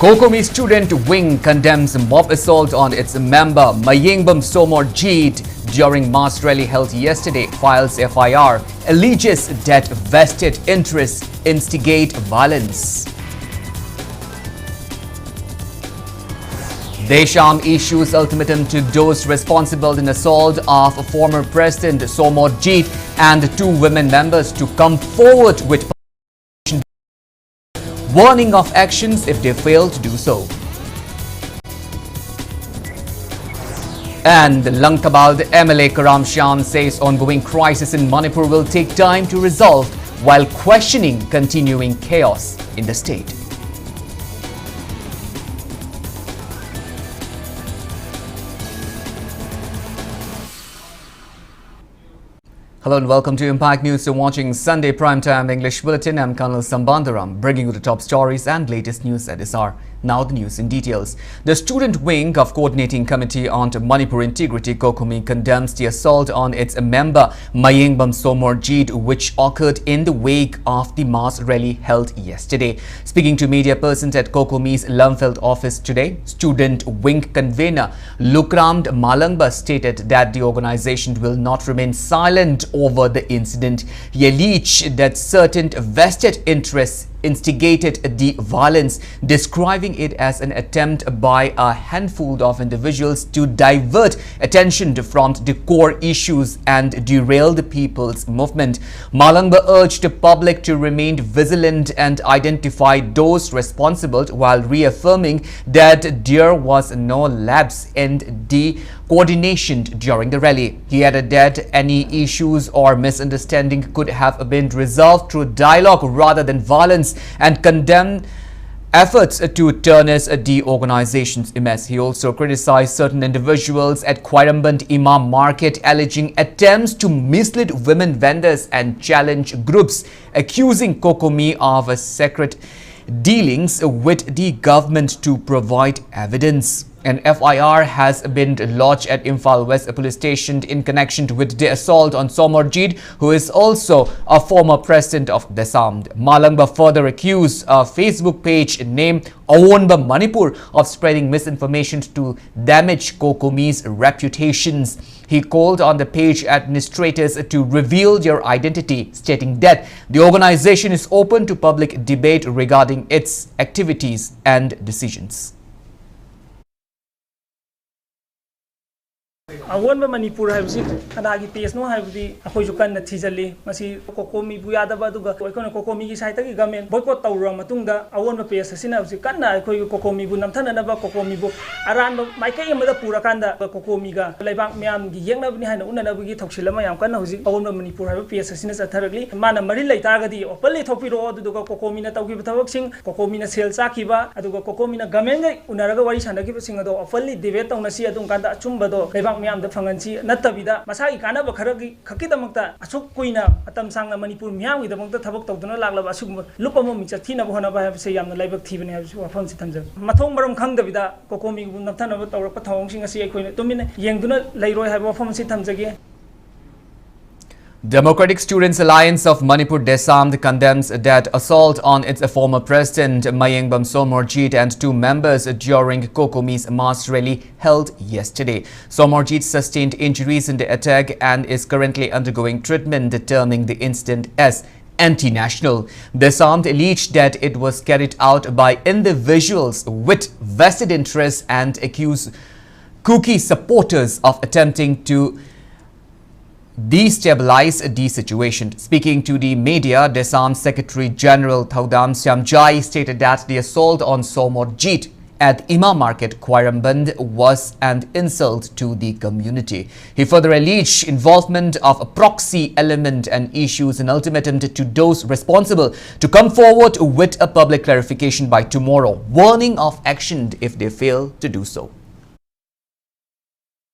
COCOMI student wing condemns mob assault on its member Somorjit during mass rally held yesterday, files FIR, alleges that vested interests instigate violence. DESAM issues ultimatum to those responsible in assault of former President Somorjit and two women members to come forward with warning of actions if they fail to do so. And Langkabal, the MLA Karam Shyam says ongoing crisis in Manipur will take time to resolve while questioning continuing chaos in the state. Hello and welcome to Impact News. You're watching Sunday Primetime English Bulletin. I'm KANEL SHAMBANDURAM, bringing you the top stories and latest news at this hour. Now the news in details. The student wing of Coordinating Committee on Manipur Integrity, COCOMI, condemns the assault on its member Somorjit, which occurred in the wake of the mass rally held yesterday. Speaking to media persons at COCOMI's Lumfeld office today, student wing convener Lukramd Malangba stated that the organization will not remain silent over the incident. He alleged that certain vested interests instigated the violence, describing it as an attempt by a handful of individuals to divert attention from the core issues and derail the people's movement. Malangba urged the public to remain vigilant and identify those responsible while reaffirming that there was no lapse in the coordination during the rally. He added that any issues or misunderstanding could have been resolved through dialogue rather than violence, and condemned efforts to tarnish the organization's image. He also criticized certain individuals at Khwairamband Imam Market, alleging attempts to mislead women vendors and challenge groups, accusing COCOMI of secret dealings with the government to provide evidence. An FIR has been lodged at Imphal West Police Station in connection with the assault on Somorjit, who is also a former president of DESAM. Malangba further accused a Facebook page named Awonba Manipur of spreading misinformation to damage COCOMI's reputations. He called on the page administrators to reveal their identity, stating that the organization is open to public debate regarding its activities and decisions. Awonba Manipur haibsi kanagi page no haibdi akhoi jukan na thijali masi COCOMI buyada ba duga oikona COCOMI gi site gi government boycott tawra matungda awonba page asina haibsi kanna akhoi COCOMI bu namthana na ba COCOMI bu aran maikai amada pura kanda COCOMI ga laibak myam gi yengna bni haina unna bu gi thoksilama yam kanna hoji awonba Manipur haiba page asina chatharagli mana mari laitaga di opali thopiro aduga COCOMI na tawgi thawak sing COCOMI na sel chakiba aduga COCOMI na government ga unaraga wari sanagi sing ado opali debate tawna si adum kanda achumba do laibak myam da fanganchi natabida masagi kana ba kharagi khakidamakta asuk kuina atam sangna Manipur myam gi damakta thabak tawduna laglaba asuk lupama mi chathina bhona ba ha se yamna laibak thibane ha su wafam si thamja mathong maram khangdabida COCOMI bu namthana ba tawrak pathong sing asi aikoina tumina yengduna lairoi ha wafam si thamjage. Democratic Students Alliance of Manipur DESAM condemns that assault on its former president Somorjit and two members during COCOMI's mass rally held yesterday. Somorjit sustained injuries in the attack and is currently undergoing treatment, determining the incident as anti-national. DESAM alleged that it was carried out by individuals with vested interests and accused Kuki supporters of attempting to destabilize the situation. Speaking to the media, DESAM Secretary General Thaudam Syamjai stated that the assault on Somorjit at Imam Market, Khwairamband, was an insult to the community. He further alleged involvement of a proxy element and issues an ultimatum to those responsible to come forward with a public clarification by tomorrow, warning of action if they fail to do so.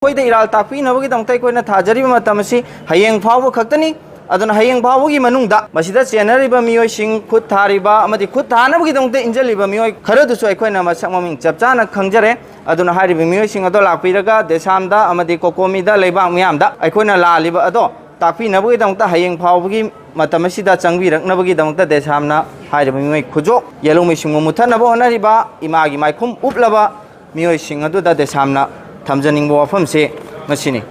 कोई इराल तापी नबगी दंगतै कोइना थाजरी मतमसी हयेंग फाव खक्तनी अदन हयेंग फावगी मनुंगदा मसिदा चेनरिबा मियोय सिंग खुद थारिबा अमदि खुद थानबगी दंगतै इंजलिबा मियोय खरदुसु अखोइना मसक ममिंग चपचाना खंगजरे अदन हारिबि मियोय सिंग अदो लाकपिरगा देसामदा अमदि COCOMI दा लेबा मियामदा अखोइना लालिबा अदो Tapi नबगी दंगता हयेंग फावगी matamsida changbiraknabagi damta desamna hairaba mioi khujok yelong mising muthana ba honariba imagi maikhum uplaba mioi sing adu da desamna thamjaningbo wafamse masini.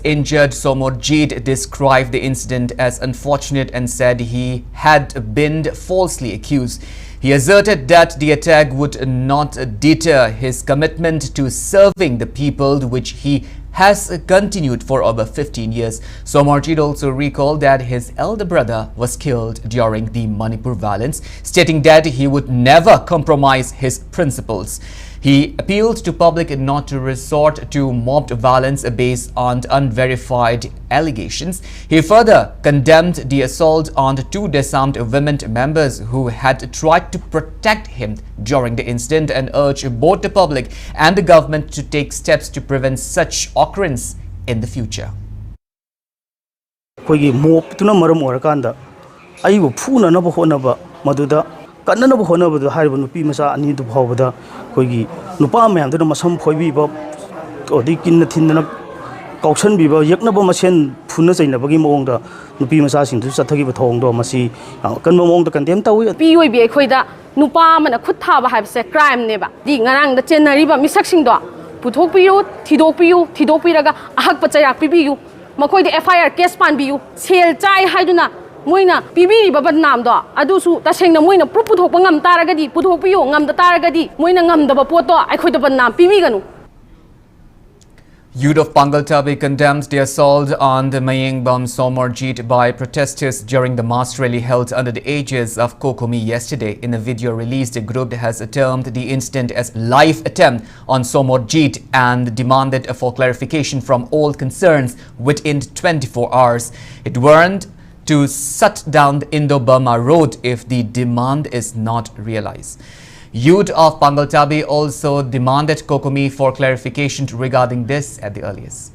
Injured Somorjit described the incident as unfortunate and said he had been falsely accused. He asserted that the attack would not deter his commitment to serving the people, which he has continued for over 15 years. Somorjit also recalled that his elder brother was killed during the Manipur violence, stating that he would never compromise his principles. He appealed to public not to resort to mob violence based on unverified allegations. He further condemned the assault on the two DESAM women members who had tried to protect him during the incident and urged both the public and the government to take steps to prevent such occurrence in the future. Kanana Hona with the Hariban Pimasa and Nidu Hovada, Kogi, Nupam, the Masam Poibiba, or Dikin the Tindana Coxon Biba, Yaknabo Masin, Punas in the Bagimonga, Nupimas into Satagi Tongo, Masi, Kanamong the Condemta. PUB Equida, Nupam and a Kutaba have said crime never. Dingarang the Teneriba Missaxing dog, Putopio, Tidopiraga, Ahakpataya PBU, Makoi the FIR Kespan Biu, Sail Tai Haiduna. Moina PB Baba Namdo, Adusu, Tashing the Moina Proputopangam Taragadi, Putopio, Ngam the Taragadi, Moina Ngam the Bapoto, I could have been PB. Youth of Pangaltabi condemns the assault on the Mayingbam Somorjit by protesters during the mass rally held under the aegis of COCOMI yesterday. In a video released, the group has termed the incident as live attempt on Somorjit and demanded for clarification from all concerns within 24 hours. It warned to shut down the Indo-Burma road if the demand is not realized. Youth of Pangaltabi also demanded COCOMI for clarification regarding this at the earliest.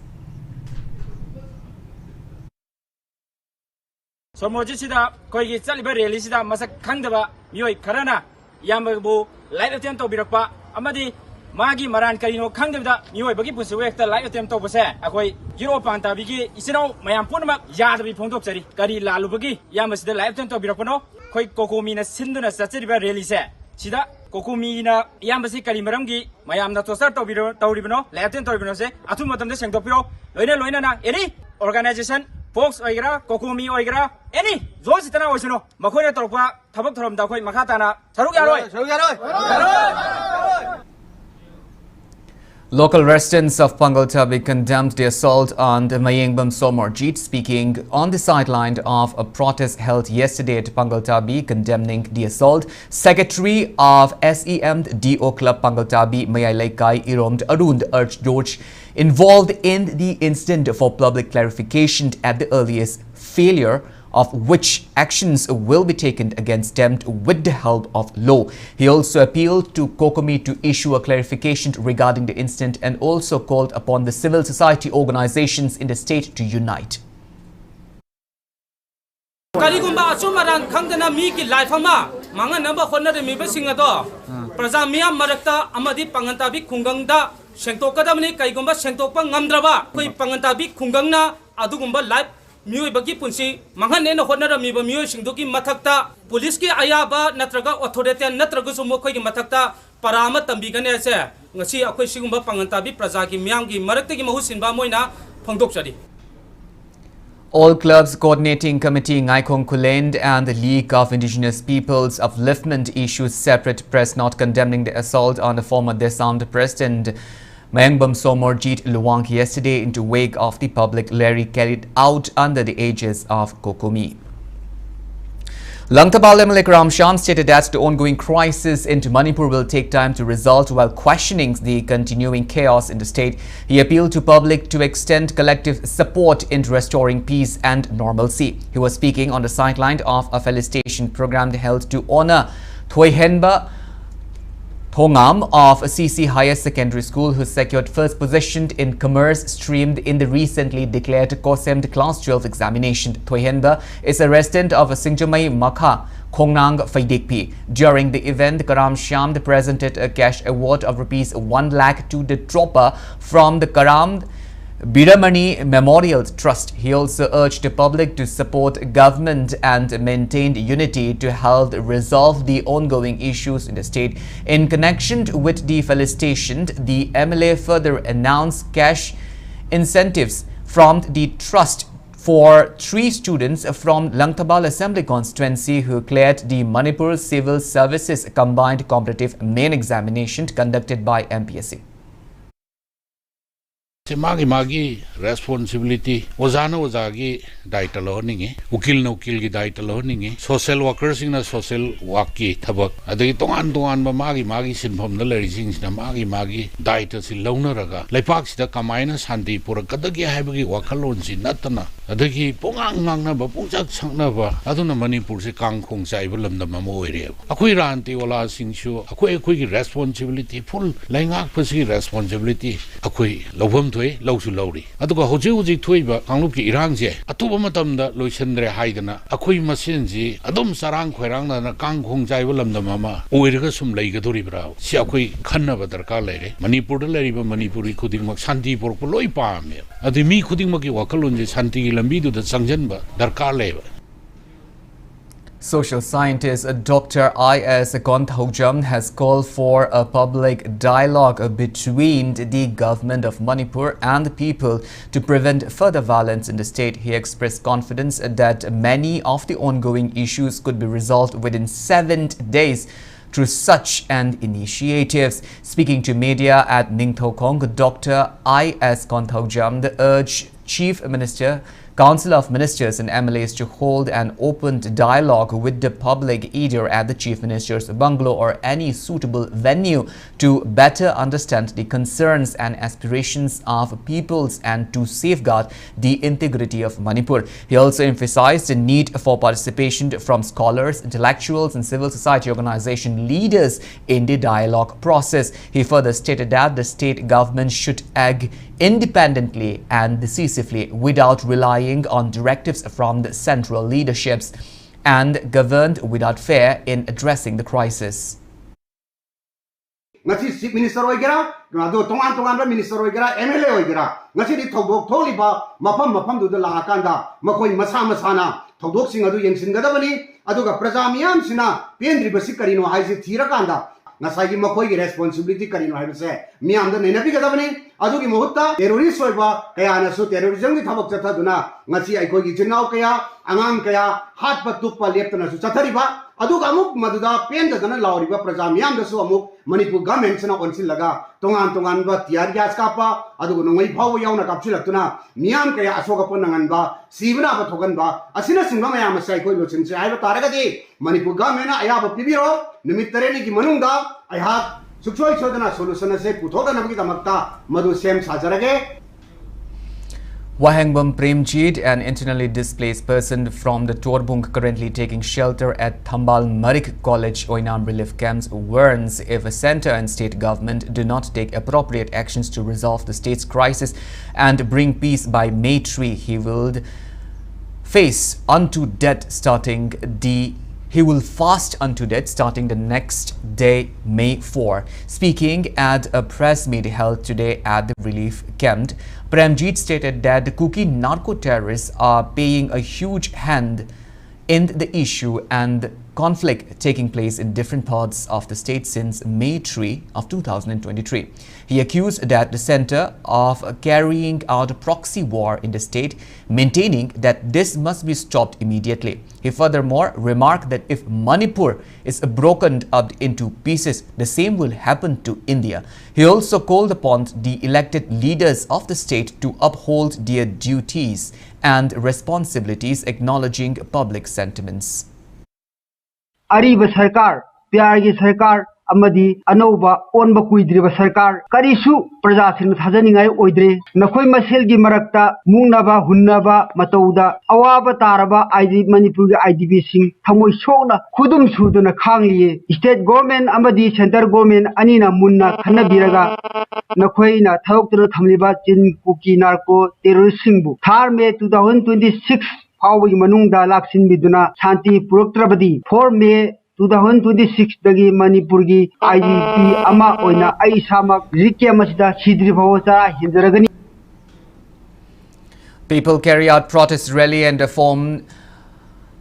Somorjit sida koigi chaliba rally sida masak khangdaba mioi kharana yamabu light attempt to birakpa amadi Magi Maran Karino Kangda, New Bagi Puswek, light attempt to Bose, Akoi, Europe and Tabiki, Isino, Mayampunama, Yadabi Pondopsari, Kari Lalubagi, Yamas the light attempt to Birakono, Koi COCOMI Sinduna Satsiba really said. Sida, COCOMI Yamasi Kalimarangi, Mayam Natosar Tauribino, Latin Torbino say, Atumatam the Santopio, Loina, any organization, Fox Oigra, COCOMI Oigra, any, those it now, Makona Torpa, Tabakram Dakoi Makatana, Tarugaro. Local residents of Pangaltabi condemned the assault on the Mayingbam Somorjit, speaking on the sideline of a protest held yesterday at Pangaltabi condemning the assault. Secretary of SEM DO Club Pangaltabi, MLA Karam Shyam, urged those involved in the incident for public clarification at the earliest, failure of which actions will be taken against them with the help of law. He also appealed to COCOMI to issue a clarification regarding the incident and also called upon the civil society organizations in the state to unite. Karigumba Sumaran Kangana Miki Lifama, Manga number Honda Miba Singado, Prazamia Marakta, Amadi Pangantabi Kunganga, Shentokadamni, Kaigumba, Shentopang Ngamdraba, Kui Pangantabi Kunganga, Adugumba Life. Mioi bagi punsi mangan eno honara mi ba mioi singdoki mathakta police ki ayaba natraga authority natraga sumo khoi ki mathakta parama tambigane ase ngasi akhoi sigumba pangantabi praja ki myam ki marakte ki mahusinba moina phangdokchari. All clubs coordinating committee Ngaikong Kulend and the League of Indigenous Peoples Upliftment issued separate press note condemning the assault on the former DESAM president Mayingbam Somorjit Luwang yesterday into wake of the public rally carried out under the aegis of COCOMI. Langtabal MLA Karam Shyam stated that the ongoing crisis in Manipur will take time to resolve while questioning the continuing chaos in the state. He appealed to public to extend collective support in restoring peace and normalcy. He was speaking on the sideline of a felicitation program held to honor Thoihenba Thongam of CC Higher Secondary School, who secured first position in commerce stream in the recently declared COSEM Class 12 examination. Thoihenba is a resident of Singjamai Makha, Khongnang Faidekpi. During the event, Karam Shyam presented a cash award of Rs 1 lakh to the dropper from the Karam Biramani Memorial Trust. He also urged the public to support government and maintain unity to help resolve the ongoing issues in the state. In connection with the felicitation, the MLA further announced cash incentives from the trust for 3 students from Langtabal Assembly constituency who cleared the Manipur Civil Services Combined Competitive Main Examination conducted by MPSC. Magi responsibility Ozana Ozagi diet learning, Ukil no kill diet learning, social workers in a social waki tabak. Adi Tongan Magi sin from the ladies na Magi diet in Lonaraga. Lepax the Kamina Santi for a Kadagi Habagi Wakalonsi Natana. Adagi Pongang Naba Punjak Sangnava, Aduna Manipur Kang Kong Saibalam the Mamo area. Akuiranti Ola Sing Show, a quick responsibility, full Langak Pasi responsibility, Akui, Lovam. Low to lowly. Aduka Hoji Twiba, Kanluki Irange, Atuba Matam the Luisendre Haidana, Akui Masinji, Adum Sarang Queranga, Kang Hong Jaivalam the Mama, Uirgasum Lagaturi Brow, Siakui Kanava Darkale, Manipur Leriba Manipuri Kudimak Santi Porpoloi Palm, Adimi Kudimaki Wakalunji Santi Lambidu the Sanjanba, Darkale. Social scientist Dr. I.S. Konthojam has called for a public dialogue between the government of Manipur and the people to prevent further violence in the state. He expressed confidence that many of the ongoing issues could be resolved within 7 days through such an initiatives. Speaking to media at Ningthokong, Dr. I.S. Konthojam urged Chief Minister, Council of Ministers and MLAs to hold an open dialogue with the public either at the Chief Minister's bungalow or any suitable venue to better understand the concerns and aspirations of peoples and to safeguard the integrity of Manipur. He also emphasized the need for participation from scholars, intellectuals and civil society organization leaders in the dialogue process. He further stated that the state government should act independently and decisively without relying on directives from the central leaderships and governed without fear in addressing the crisis. Ngasi Chief Minister oigera, ngado tongan Minister oigera, MLA oigera, ngasi di thogdok tholiba mapam du la akanda makoi masana thogdok sing adu yengsingadabani aduga praja miyam sina pendri basi karino haise thirakanda ngasagi makoi gi responsibility karino haise miyam da nenabi gadabani adugi mohutta terrorist oiba kaya na su terrorism gi thabak chathaduna ngasi aikoi gi jinau kaya angang kaya hat patukpa leptana su chathariba aduga amuk maduda pendadana lauriba praja miyam da su amuk Manipur government sina onsil laga tongan ba tiar gas kapa adugo nongai phawo yauna kapchilaktuna miyam kaya asoga ponangan ba sibna ba thogan ba asina singba mayam sai koi lochin se aiba taragadi Manipur government ayaba pibiro nimit tareni gi manungda ayha suksoi chodana solution se puthoda nabgi damakta madu sem sajarage. Wahangbam Premjit, an internally displaced person from the Torbung currently taking shelter at Thambal Marik College Oinam relief camps, warns if a centre and state government do not take appropriate actions to resolve the state's crisis and bring peace by May 3, he will face unto death He will fast unto death starting the next day, May 4. Speaking at a press meet held today at the relief camp, Premjit stated that the Kuki narco-terrorists are paying a huge hand in the issue and conflict taking place in different parts of the state since May 3 of 2023. He accused that the center of carrying out a proxy war in the state, maintaining that this must be stopped immediately. He furthermore remarked that if Manipur is broken up into pieces, the same will happen to India. He also called upon the elected leaders of the state to uphold their duties and responsibilities, acknowledging public sentiments. Ariba Sarkar, Pyargi Sarkar, Amadi, Anova, Onba Kuidriba Sarkar, Karisu, Prajasin Hazaningai Oidre, Nakoi Maselgi Marakta, Munaba, Hunaba, Matouda, Awaba Taraba, ID Manipur IDB Sing, Tamoy Shona, Kudum Sudana Kangli, State Government, Amadi, Center Government, Anina Munna, Kanabiraga, Nakoina, Taukra Tamliba, Jin Kuki Narco, Terrorist Singbu, Tarme 2026. Following Manungda Laksin Miduna, Santi Puroktrabadi, 4 May 2026 Dagi Manipurgi, IDP Ama Oina, Aisama, Rikia Masida, Sidri Bawasa, Hindaragani. People carry out protest rally and form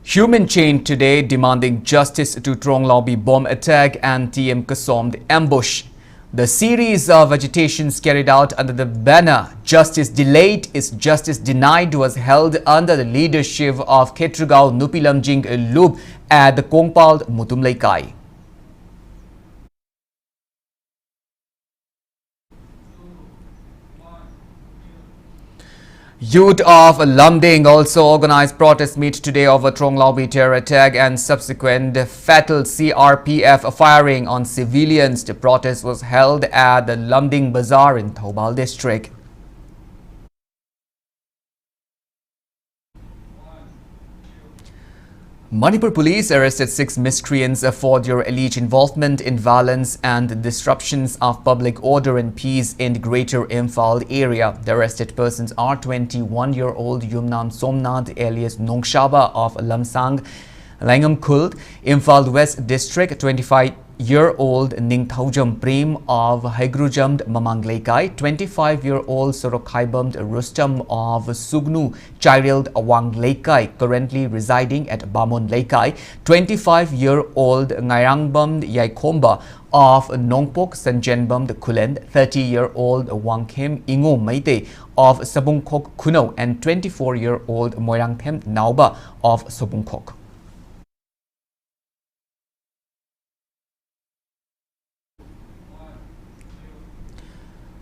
human chain today demanding justice to Trong Lobby bomb attack and TM Kasomd ambush. The series of agitations carried out under the banner "Justice Delayed is Justice Denied" was held under the leadership of Ketrugao Nupilamjing Lub at the Kongpal Mutumlaikai. Youth of Lumding also organized protest meet today over Trong Lobby terror attack and subsequent fatal CRPF firing on civilians. The protest was held at the Lumding Bazaar in Thoubal district. Manipur police arrested 6 miscreants for their alleged involvement in violence and disruptions of public order and peace in the Greater Imphal area. The arrested persons are 21-year-old Yumnam Somnath alias Nongshaba of Lamsang, Langam Khuld, Imphal West District, 25-year-old Ningthaujam Prem of Haigrujam Mamangleikai, 25-year-old Sorokhaibam Rustam of Sugnu Chirild Awangleikai, currently residing at Bamon Leikai, 25-year-old Ngairangbam Yaikomba of Nongpok Sanjenbam Kulen, 30-year-old Wangkem Ingo Maite of Sabungkok Kuno, and 24-year-old Moirangthem Nauba of Sabungkok.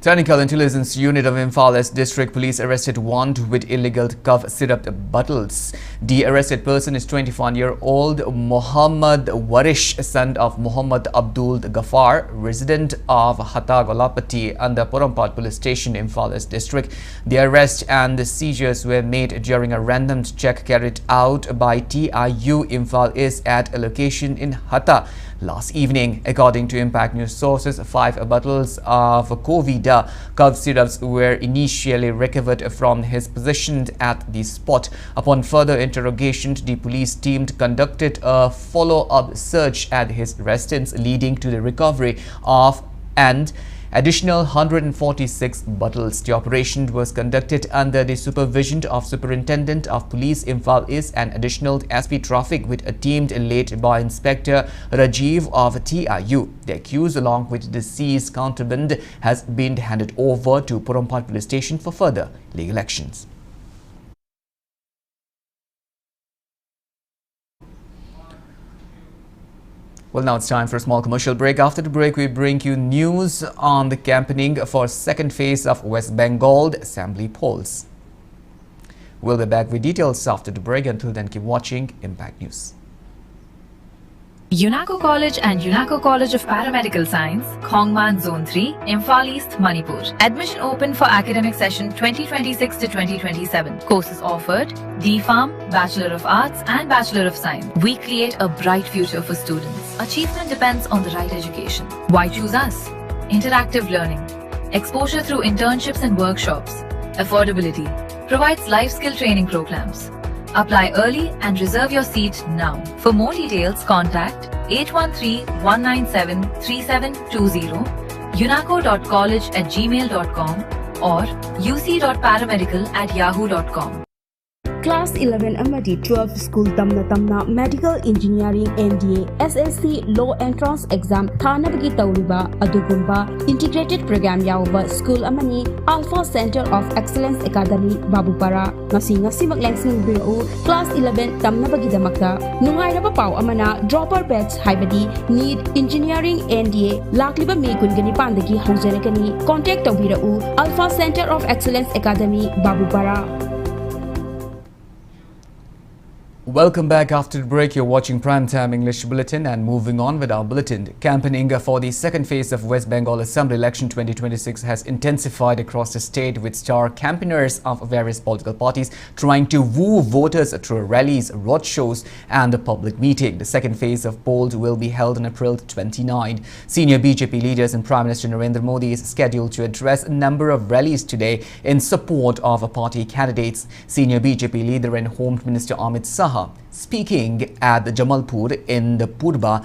Technical Intelligence Unit of Imphal West District Police arrested one with illegal cough syrup bottles. The arrested person is 21-year-old Muhammad Warish, son of Muhammad Abdul Ghaffar, resident of Hatta Golapati under Porampat Police Station, Imphal West District. The arrest and the seizures were made during a random check carried out by TIU Imphal East at a location in Hatta last evening. According to Impact News sources, 5 bottles of Covida cough syrups were initially recovered from his possession at the spot. Upon further interrogation, the police team conducted a follow-up search at his residence, leading to the recovery of and additional 146 bottles. The operation was conducted under the supervision of Superintendent of Police Imphal East and additional SP Traffic with a team led by Inspector Rajiv of TIU. The accused along with the seized contraband has been handed over to Porampat Police Station for further legal actions. Well, now it's time for a small commercial break. After the break, we bring you news on the campaigning for second phase of West Bengal Assembly polls. We'll be back with details after the break. Until then, keep watching Impact News. UNACO College and UNACO College of Paramedical Science, Khongman Zone 3, Imphal East, Manipur. Admission open for academic session 2026 to 2027. Courses offered: DPharm, Bachelor of Arts and Bachelor of Science. We create a bright future for students. Achievement depends on the right education. Why choose us? Interactive learning, exposure through internships and workshops, affordability, provides life skill training programs. Apply early and reserve your seat now. For more details, contact 813-197-3720, unaco.college@gmail.com or uc.paramedical@yahoo.com. Class 11 amadi 12 school tamna medical engineering NDA SSC law entrance exam thanabagi tawriba adugumba integrated program yauba school amani Alpha Center of Excellence Academy Babupara ngasi maklangsing biru class 11 tamnabagi damakta nungairaba pau amana dropper batch haibadi need engineering NDA lakliba me kungani pandagi haujarakani contact tawbirau Alpha Center of Excellence Academy Babupara. Welcome back after the break. You're watching Primetime English Bulletin and moving on with our bulletin. Campaigning for the second phase of West Bengal Assembly Election 2026 has intensified across the state, with star campaigners of various political parties trying to woo voters through rallies, roadshows and a public meeting. The second phase of polls will be held on April 29. Senior BJP leaders and Prime Minister Narendra Modi is scheduled to address a number of rallies today in support of party candidates. Senior BJP leader and Home Minister Amit Shah, speaking at the Jamalpur in the Purba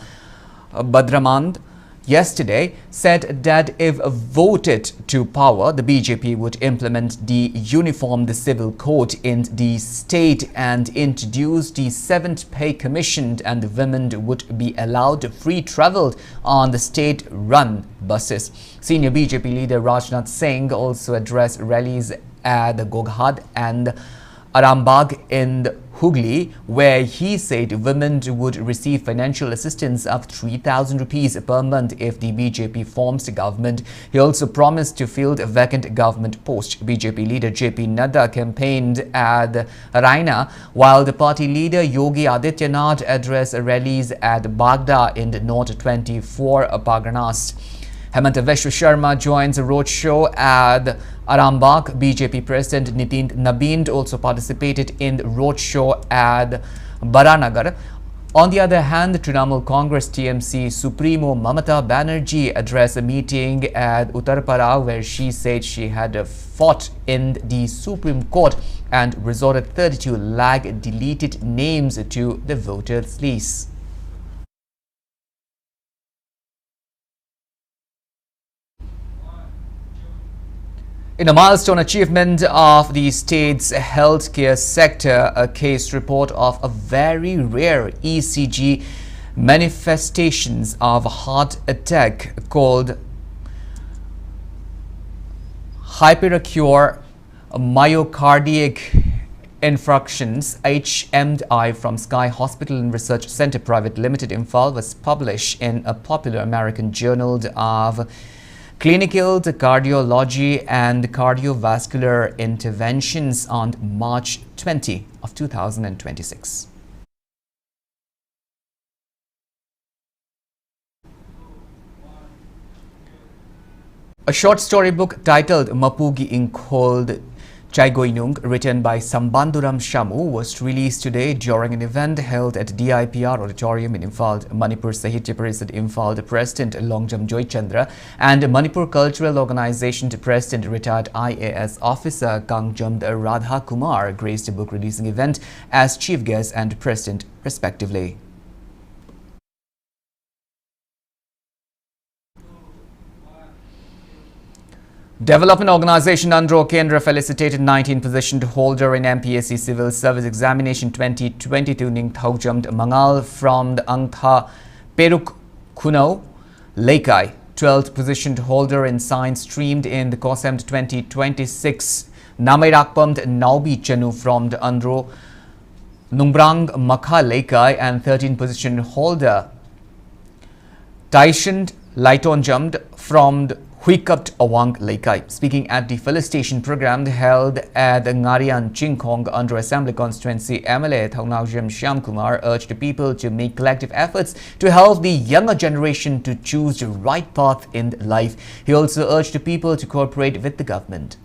Badramand yesterday said that if voted to power, the BJP would implement the Uniform Civil Code in the state and introduce the 7th Pay Commission, and the women would be allowed free travel on the state-run buses. Senior BJP leader Rajnath Singh also addressed rallies at Goghat and Arambagh in Hooghly, where he said women would receive financial assistance of 3,000 rupees per month if the BJP forms the government. He also promised to fill a vacant government post. BJP leader JP Naga campaigned at Raina, while the party leader Yogi Adityanath addressed rallies at Bagda in the North 24 Parganas. Hemanta Vishwa Sharma joins a roadshow at Arambagh. BJP President Nitin Nabin also participated in the roadshow at Baranagar. On the other hand, Trinamool Congress TMC Supremo Mamata Banerjee addressed a meeting at Uttarpara, where she said she had fought in the Supreme Court and resorted 32 lakh deleted names to the voters' list. In a milestone achievement of the state's healthcare sector, a case report of a very rare ECG manifestations of a heart attack called hyperacute myocardiac infarctions HMI from Sky Hospital and Research Center Private Limited Imphal was published in a popular American journal of Clinical Cardiology and Cardiovascular Interventions on March 20 of 2026. A short story book titled Mapugi Ing called Chaigoinung, written by Sambanduram Shamu, was released today during an event held at DIPR Auditorium in Imphal. Manipur Sahitya Parisad Imphal President Longjam Joy Chandra and Manipur Cultural Organization President retired IAS Officer Kangjam Radha Kumar graced the book releasing event as chief guest and president respectively. Development Organization Andhra Kendra felicitated 19 position holder in MPSC Civil Service Examination 2022 Ning Thaujamd Mangal from the Angtha Peruk Kuno Laikai. 12th position holder in Science streamed in the COSEM 2026 Namairakpamd Naubi Chanu from the Andhra Numbrang Makha Laikai, and 13th position holder Taishand Laitonjamd from the Huikapt Awang Laikai. Speaking at the felicitation program held at the Ngarian Chingkong under Assembly Constituency, MLA Karam Shyam Kumar urged the people to make collective efforts to help the younger generation to choose the right path in life. He also urged the people to cooperate with the government.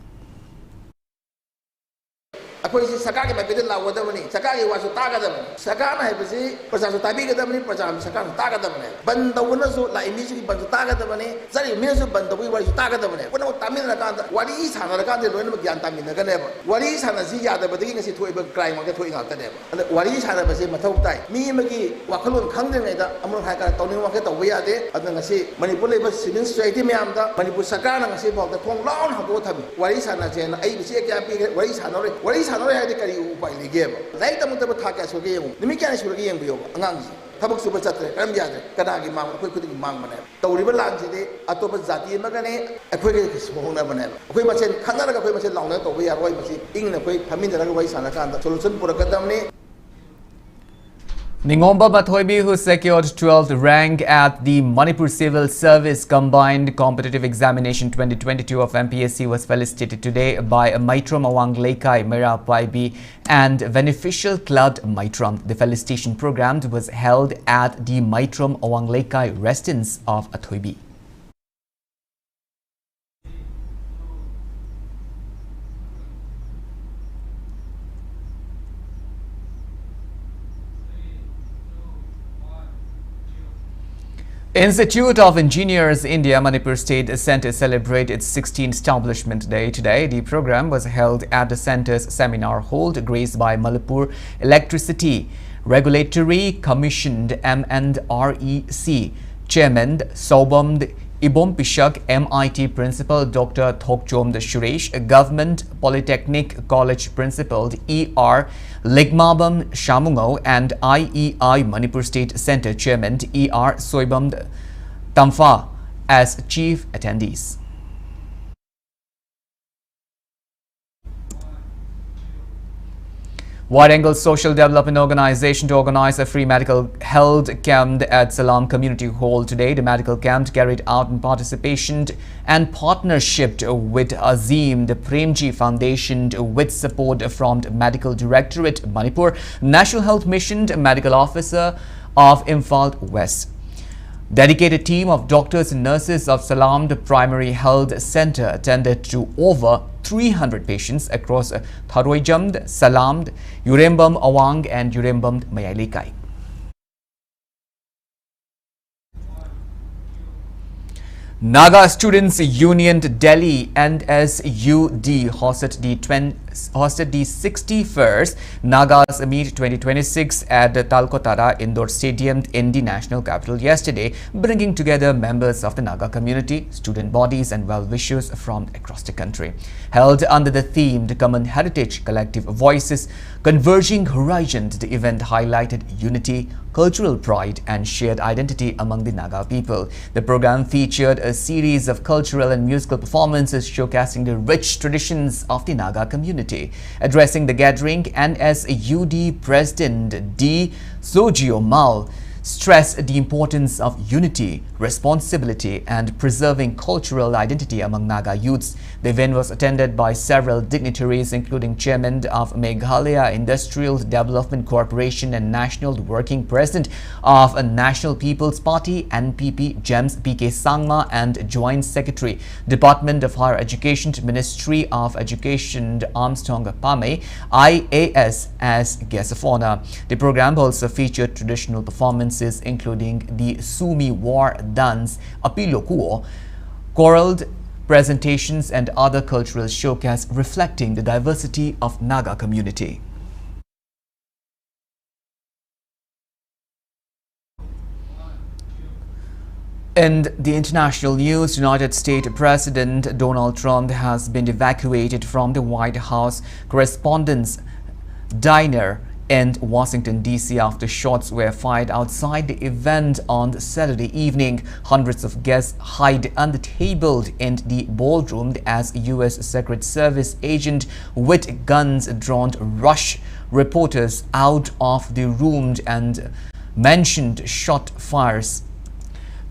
अखोई सरकार के mechanism लागोदबनी सरकार के वासु तागदबनी सरकार है बसी प्रजासु ताबीगदबनी प्रजा सरकार तागदबनी बंदवनसु लाइमीसु की बंदु तागदबनी जरी मेसु बंदवी वासु तागदबनी पुनः तामिन कांद वारी साना कांद लोइन ज्ञान तामिन गनेब वारी साना सि यादबदगी ngasi थोइब क्राइम गे थोइ गातनेब वारी साना बसी मथौ ताइ मी मगी वाखलोन खंगदेङैदा अमर हाका तौनिङ वाके तौबे यादे अद ngasi मणिपुर लेब सिविल सोसाइटी म्यामदा मणिपुर सरकार ngasi फाउदा थोंग लाउन हागो थबि वारी साना जेन आई बिसे क्या पि वारी साना है करी उपाय लेगेब लाइक तमतब थाका सोगे यु निमि क्या सुरगे यंबियो अंगांगजी थबक सुब चत्रे करम यादे कनागी मांग अखोय खुदिगी मांग मने तौरिब लांजिदे अतोप जाति मगने अखोय के सोहना बने अखोय मसेन खनरगा अखोय मसेन लाउना तौबे यारोय मसी इंगना अखोय फमिनरगा वै साना कांदा solution पुरकदमने Ningomba Bathoibi, who secured 12th rank at the Manipur Civil Service Combined Competitive Examination 2022 of MPSC, was felicitated today by Maitram Awang Laikai, Mera Paibi and Beneficial Cloud Maitram. The felicitation program was held at the Maitram Awang Laikai residence of Athoibi. Institute of Engineers India Manipur State Centre celebrated its 16th establishment day today. The program was held at the centre's seminar hall, graced by Manipur Electricity Regulatory Commission MNREC Chairman Saubam Ibom Pishak, MIT Principal Dr. Thokchom Suresh, Government Polytechnic College Principal ER Ligmabam Shamungo, and IEI Manipur State Center Chairman ER Soibam Tamfa as chief attendees. Wide Angle Social Development Organization to organize a free medical health camp at Salam Community Hall today. The medical camp carried out in participation and partnership with Azim, the Premji Foundation, with support from the Medical Directorate Manipur, National Health Mission, Medical Officer of Imphal West. Dedicated team of doctors and nurses of Salam, the Primary Health Center, attended to over 300 patients across Tharoijamd, Salam, Urembam Awang and Urembam Mayalikai. Naga Students Union Delhi NSUD hosted the 61st Nagas Meet 2026 at the Talkotara Indoor Stadium in the national capital yesterday, bringing together members of the Naga community, student bodies and well-wishers from across the country. Held under the theme The Common Heritage, Collective Voices, Converging Horizons, the event highlighted unity, cultural pride and shared identity among the Naga people. The program featured a series of cultural and musical performances showcasing the rich traditions of the Naga community. Addressing the gathering, NSUD President D. Sojio Mal stressed the importance of unity, responsibility and preserving cultural identity among Naga youths. The event was attended by several dignitaries including Chairman of Meghalaya Industrial Development Corporation and National Working President of National People's Party NPP James PK Sangma and Joint Secretary, Department of Higher Education, Ministry of Education Armstrong Pame, IAS as guest of honor. The program also featured traditional performances including the Sumi War Dance, Apilokuo, choraled presentations and other cultural showcase reflecting the diversity of Naga community. In the international news, United States President Donald Trump has been evacuated from the White House Correspondents' Diner in Washington, D.C. after shots were fired outside the event on Saturday evening. Hundreds of guests hid under tables in the ballroom as U.S. Secret Service agent with guns drawn rushed reporters out of the room and mentioned shot fires.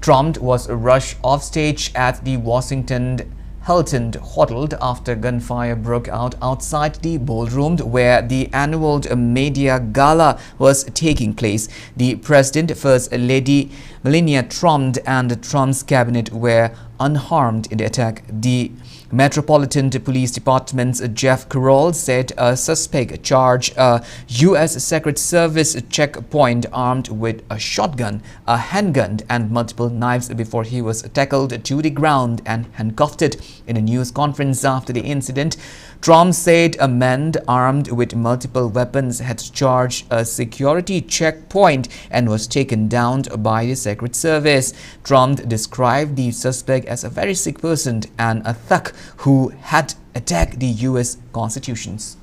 Trump was rushed offstage at the Washington Hilton Hotel after gunfire broke out outside the ballroom where the annual media gala was taking place. The President, First Lady Melania Trump and Trump's cabinet were unharmed in the attack. The Metropolitan Police Department's Jeff Carroll said a suspect charged a U.S. Secret Service checkpoint armed with a shotgun, a handgun and multiple knives before he was tackled to the ground and handcuffed. In a news conference after the incident, Trump said a man armed with multiple weapons had charged a security checkpoint and was taken down by the Secret Service. Trump described the suspect as a very sick person and a thug who had attacked the U.S. constitutions.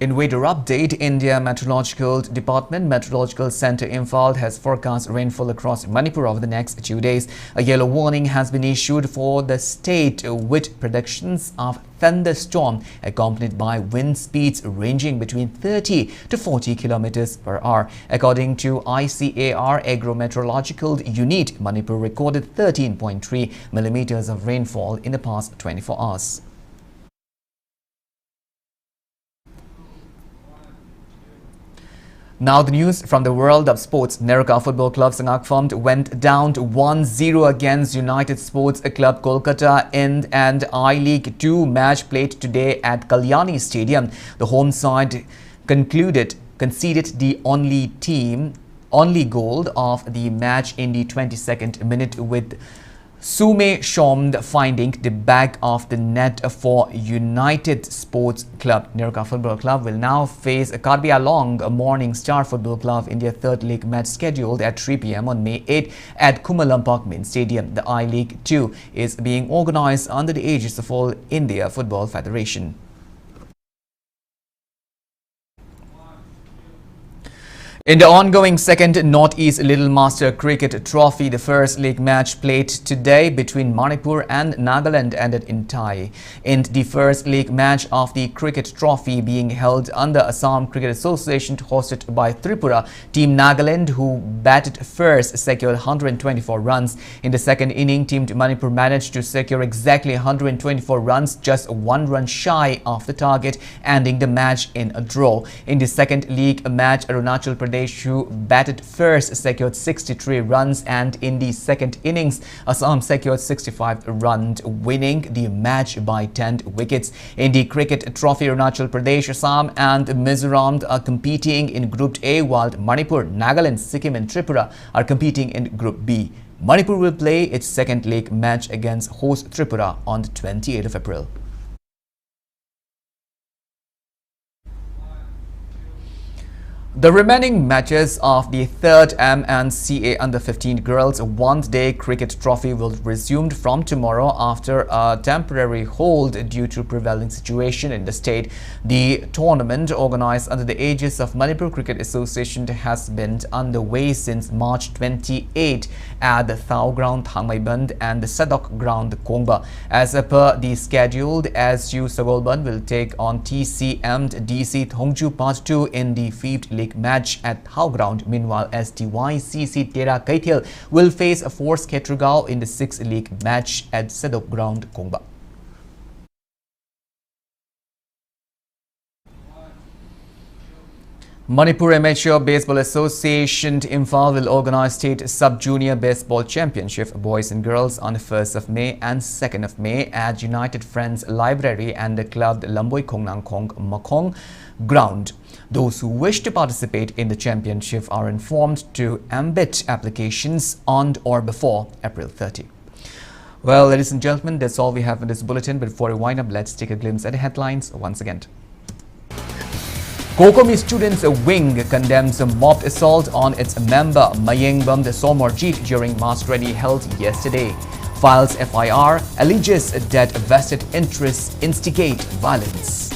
In weather update, India Meteorological Department Meteorological Center Imphal has forecast rainfall across Manipur over the next 2 days. A yellow warning has been issued for the state with predictions of thunderstorm accompanied by wind speeds ranging between 30 to 40 kilometers per hour. According to ICAR Agrometeorological Unit, Manipur recorded 13.3 millimeters of rainfall in the past 24 hours. Now the news from the world of sports. Naga Football Club Sangakfam went down to 1-0 against United Sports Club Kolkata in an I-League 2 match played today at Kalyani Stadium. The home side conceded the only goal of the match in the 22nd minute with Sume Shomd finding the back of the net for United Sports Club. Naga Football Club will now face Karbi Along Morning Star Football Club in their third league match scheduled at 3 p.m. on May 8 at Kumalampak Main Stadium. The I-League 2 is being organized under the aegis of All India Football Federation. In the ongoing second Northeast Little Master Cricket Trophy, the first league match played today between Manipur and Nagaland ended in tie. In the first league match of the Cricket Trophy being held under Assam Cricket Association hosted by Tripura, Team Nagaland, who batted first, secured 124 runs. In the second inning, Team Manipur managed to secure exactly 124 runs, just 1 run shy of the target, ending the match in a draw. In the second league match, Arunachal Pradesh, who batted first, secured 63 runs, and in the second innings, Assam secured 65 runs, winning the match by 10 wickets. In the Cricket Trophy, Arunachal Pradesh, Assam and Mizoram are competing in Group A, while Manipur, Nagaland, Sikkim and Tripura are competing in Group B. Manipur will play its second league match against host Tripura on the 28th of April. The remaining matches of the third MNCA Under-15 Girls One-Day Cricket Trophy will resume from tomorrow after a temporary hold due to prevailing situation in the state. The tournament, organized under the aegis of Manipur Cricket Association, has been underway since March 28 at the Thao Ground, Thangmaiband and the Sadok Ground, Kongba. As per the scheduled, SU Sagolban will take on TCM DC Thongju Part 2 in the 5th league match at Thao Ground. Meanwhile, STYCC Tera Kaithel will face Force Ketrugao in the 6th league match at Sadok Ground, Kongba. Manipur Amateur Baseball Association Imphal will organize State Sub-Junior Baseball Championship Boys and Girls on the 1st of May and 2nd of May at United Friends Library and the Club Lamboy Kongnang Kong Makong Ground. Those who wish to participate in the championship are informed to embed applications on or before April 30. Well, ladies and gentlemen, that's all we have in this bulletin. But before we wind up, let's take a glimpse at the headlines once again. COCOMI Students Wing condemns a mob assault on its member Mayengbam Somorjit during mass rally held yesterday. Files FIR, alleges that vested interests instigate violence.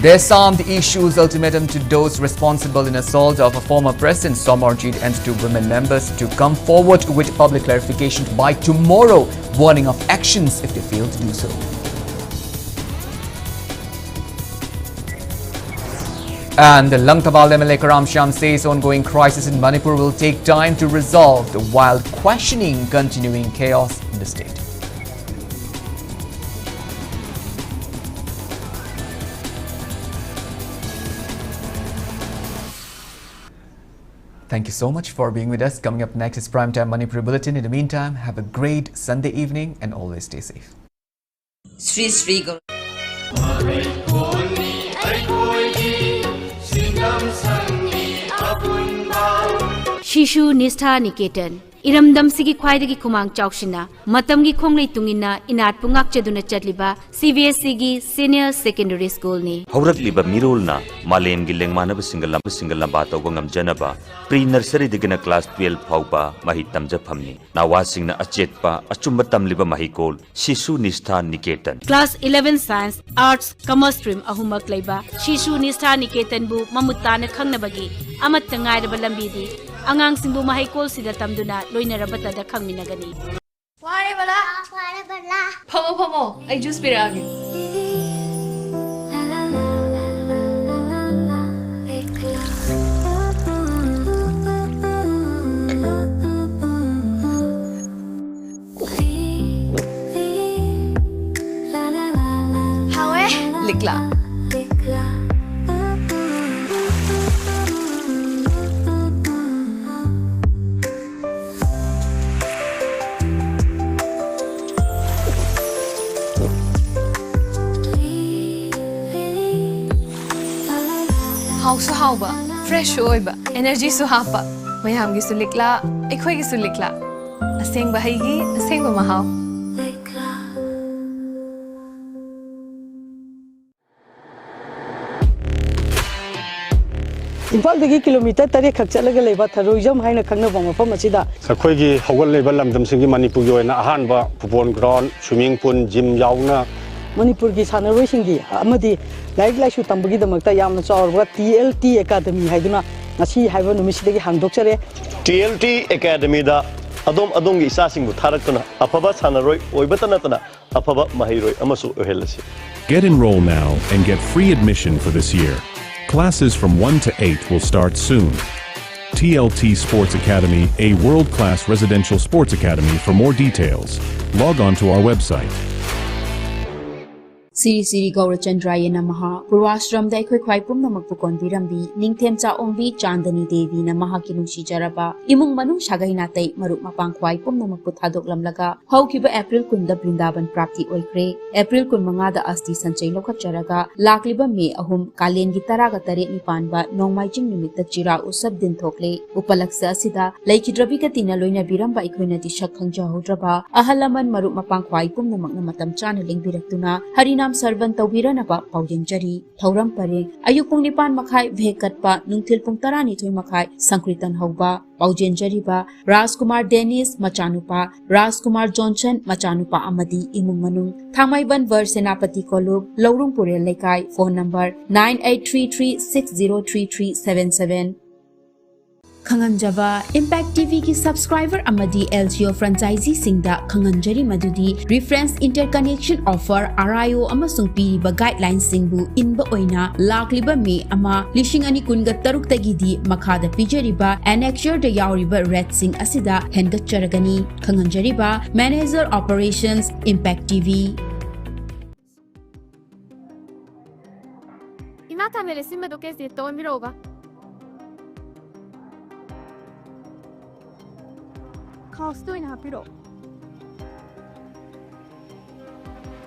DESAM issues ultimatum to those responsible in assault of a former president Somorjit and 2 women members to come forward with public clarification by tomorrow, warning of actions if they fail to do so. And the Langtabal MLA Karam Shyam says ongoing crisis in Manipur will take time to resolve while questioning continuing chaos in the state. Thank you so much for being with us. Coming up next is Primetime Manipur Bulletin. In the meantime, have a great Sunday evening and always stay safe. Sri Sri Gaur. Shishu Nistha Niketan Iramdam Sigi Kwaidagi Kumang Chaushina Matamgi Konglei Tungina Inat Pungak Chaduna Chatliba CBSE gi Senior Secondary School ni Haurakliba Mirulna Malem gi Lengmanaba single lamba tawangam janaba pre nursery digina class 12 phauba mahi tamja phamni nawasingna achetpa achumba tamliba mahikol Shishu Nistha Niketan Class 11 Science Arts Commerce Stream ahumak leiba Shishu Nistha Niketan bu mamutana khangnabagi amat tangairaba lambidi Angang singbu mahikol sida tamduna loinarabata da khangminagani. Ware bala. Pomo pomo, ay juice piragi. Hawe likla. How so how ba? Fresh oy ba? Energy so hapa. ꯃꯌꯥꯝꯒꯤ ꯁꯨꯂꯤꯛꯂꯥ ꯑꯩꯈꯣꯏꯒꯤ ꯁꯨꯂꯤꯛꯂꯥ ꯑꯁꯦꯡꯕ ꯍꯩꯒꯤ ꯑꯁꯦꯡꯕ ꯃꯍꯥꯎ Imphal kilometre 3 खक चलगा लेबा थरोइजम हाइना खंगनबा मफम असिदा अखोइगी हौगल लमदमसिंगी मणिपुर की ओइना अहानबा football ground swimming pool gym याउना मणिपुर की सानरोइसिंगी अमदी लाइक लाइसु तंबगी दमकता यामना चावरबा TLT एकेडमी हाइदुना ngasi haiba numisidagi hangdokchare TLT academy दा अदोम की इसासिंगबु थारक्तना अफबा सानरोइ ओइबतनतना अफबा महिरोइ अमसु ओहेलसि Get enrolled now and get free admission for this year. Classes from 1 to 8 will start soon. TLT Sports Academy, a world-class residential sports academy. For more details, log on to our website. Siri Siri Gaurachandraya Namaha, Purwashram Dai Khoi Khwai Pumnamak Pukon Birambi, Ningthem Cha Ongbi Chandani Devi Namaha Kinungsi Jaraba, Imung Manung Shagaina Tai Maruk Mapang Khwai Pumnamak Puthadok Lamlaga, Haukiba April Kunda Brindaban Prapti Oikre, April Kun Mangada Asti Sanchay Lokacharaga, Lakliba Me Ahum, Kalen Gitaraga Tare Nipanba, Nongmaiching Numita Chira Usab Din Thokle, Upalaksa Sida, Laikidrabika Tina Loina Biramba Ikwina Tishak Hangja Hodraba, Ahalaman Maruk Mapang Khwai Pumnamak Namatam Channeling Biraktuna, Harina Sarban Taubiranaba, Paujin Jari, Tauram Pare, Ayupung Nipan Makai, Vekatpa, Nungtil Pung Tarani Toy Makai, Sankritan Hauba, Paujin Jariba, Raskumar Dennis, Machanupa, Raskumar Johnson, Machanupa Amadi, Imung Manung, Thamaiban Versenapati Kolub, Laurum Pure Lekai, phone number 9833603377. Khanganjaba Impact TV ki subscriber amadi LGO franchisee singda Khanganjari madudi reference interconnection offer RIO amasung piriba guidelines singbu inba oina lakliba me ama lishingani kunga taruk tagidi makhada pijariba annexure da yauriba red sing asida hengatcharagani Khanganjariba Manager Operations Impact TV. Ima kamera simba do kes to miroga. Cost in Hapiro.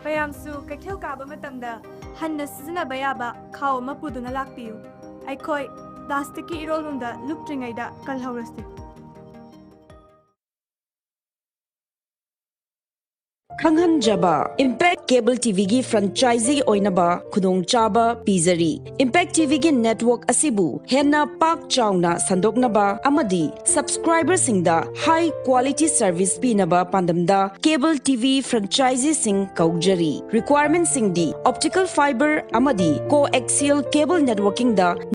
Bayamsu, Kakil Gaba Matamda, Hanna Sina Bayaba, Kao Mapuduna Lakpiu. I koi, Dastiki Rolunda, Lupting Ida, Kalhorasti. Khanganjaba Impact Cable TV gi franchisee oinaba khudong chaba pizari Impact TV gi network asibu henna pak chauna sandoknaba amadi subscriber singda high quality service pinaba pandamda cable TV franchisee sing kaujari requirement singdi optical fiber amadi coaxial cable networking da